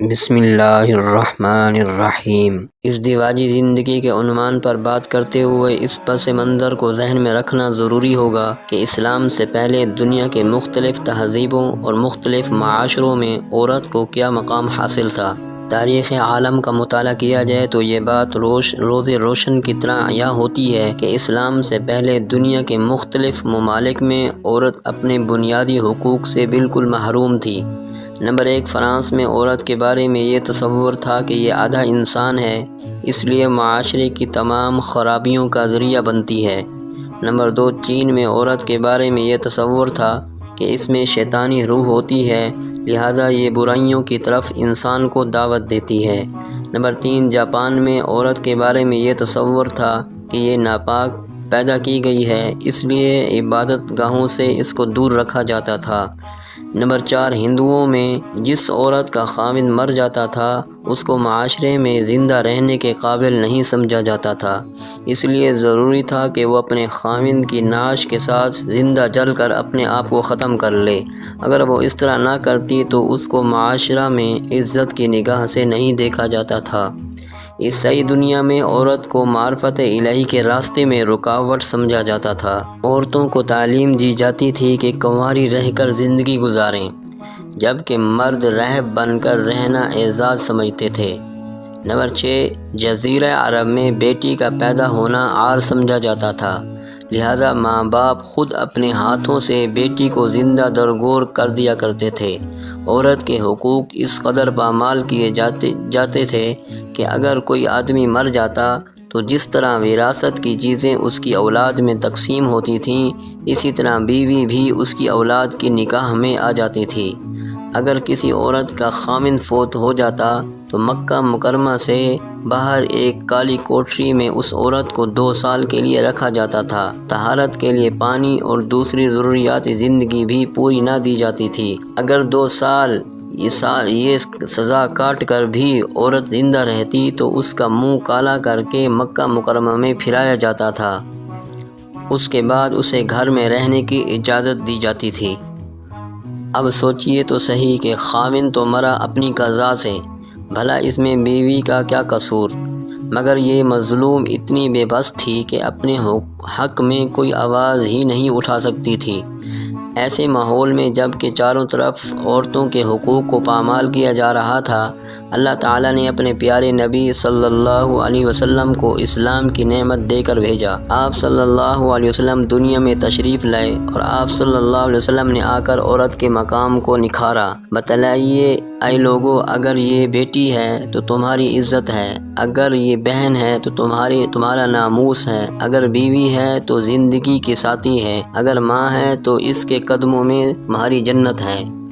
بسم اللہ الرحمن الرحیم۔ اس دیواجی زندگی کے عنوان پر بات کرتے ہوئے اس پس منظر کو ذہن میں رکھنا ضروری ہوگا کہ اسلام سے پہلے دنیا کے مختلف تہذیبوں اور مختلف معاشروں میں عورت کو کیا مقام حاصل تھا۔ تاریخ عالم کا مطالعہ کیا جائے تو یہ بات روز روشن کی طرح عیاں ہوتی ہے کہ اسلام سے پہلے دنیا کے مختلف ممالک میں عورت اپنے بنیادی حقوق سے بالکل محروم تھی۔ نمبر 1، فرانس میں عورت کے بارے میں یہ تصور تھا کہ یہ آدھا انسان ہے، اس لیے معاشرے کی تمام خرابیوں کا ذریعہ بنتی ہے۔ نمبر 2، چین میں عورت کے بارے میں یہ تصور تھا کہ اس میں شیطانی روح ہوتی ہے، لہذا یہ برائیوں کی طرف انسان کو دعوت دیتی ہے۔ نمبر 3، جاپان میں عورت کے بارے میں یہ تصور تھا کہ یہ ناپاک پیدا کی گئی ہے، اس لیے عبادت گاہوں سے اس کو دور رکھا جاتا تھا۔ نمبر 4، ہندوؤں میں جس عورت کا خاوند مر جاتا تھا اس کو معاشرے میں زندہ رہنے کے قابل نہیں سمجھا جاتا تھا، اس لیے ضروری تھا کہ وہ اپنے خاوند کی نعش کے ساتھ زندہ جل کر اپنے آپ کو ختم کر لے۔ اگر وہ اس طرح نہ کرتی تو اس کو معاشرہ میں عزت کی نگاہ سے نہیں دیکھا جاتا تھا۔ عیسائی دنیا میں عورت کو معرفت الہی کے راستے میں رکاوٹ سمجھا جاتا تھا۔ عورتوں کو تعلیم دی جاتی تھی کہ کنواری رہ کر زندگی گزاریں، جبکہ مرد راہب بن کر رہنا اعزاز سمجھتے تھے۔ نمبر 6، جزیرہ عرب میں بیٹی کا پیدا ہونا عار سمجھا جاتا تھا، لہذا ماں باپ خود اپنے ہاتھوں سے بیٹی کو زندہ درگور کر دیا کرتے تھے۔ عورت کے حقوق اس قدر پامال کیے جاتے تھے کہ اگر کوئی آدمی مر جاتا تو جس طرح وراثت کی چیزیں اس کی اولاد میں تقسیم ہوتی تھیں، اسی طرح بیوی بھی اس کی اولاد کی نکاح میں آ جاتی تھی۔ اگر کسی عورت کا خاوند فوت ہو جاتا تو مکہ مکرمہ سے باہر ایک کالی کوٹری میں اس عورت کو 2 سال کے لیے رکھا جاتا تھا۔ طہارت کے لیے پانی اور دوسری ضروریات زندگی بھی پوری نہ دی جاتی تھی۔ اگر 2 سال یہ سزا کاٹ کر بھی عورت زندہ رہتی تو اس کا منہ کالا کر کے مکہ مکرمہ میں پھرایا جاتا تھا، اس کے بعد اسے گھر میں رہنے کی اجازت دی جاتی تھی۔ اب سوچئے تو صحیح کہ خاوند تو مرا اپنی قضا سے، بھلا اس میں بیوی کا کیا قصور؟ مگر یہ مظلوم اتنی بے بس تھی کہ اپنے حق میں کوئی آواز ہی نہیں اٹھا سکتی تھی۔ ایسے ماحول میں جب کہ چاروں طرف عورتوں کے حقوق کو پامال کیا جا رہا تھا، اللہ تعالیٰ نے اپنے پیارے نبی صلی اللہ علیہ وسلم کو اسلام کی نعمت دے کر بھیجا۔ آپ صلی اللہ علیہ وسلم دنیا میں تشریف لائے اور آپ صلی اللہ علیہ وسلم نے آ کر عورت کے مقام کو نکھارا۔ بتلائیے اے لوگو، اگر یہ بیٹی ہے تو تمہاری عزت ہے، اگر یہ بہن ہے تو تمہارا ناموس ہے، اگر بیوی ہے تو زندگی کی ساتھی ہے، اگر ماں ہے تو اس کے قدموں میں تمہاری جنت ہے۔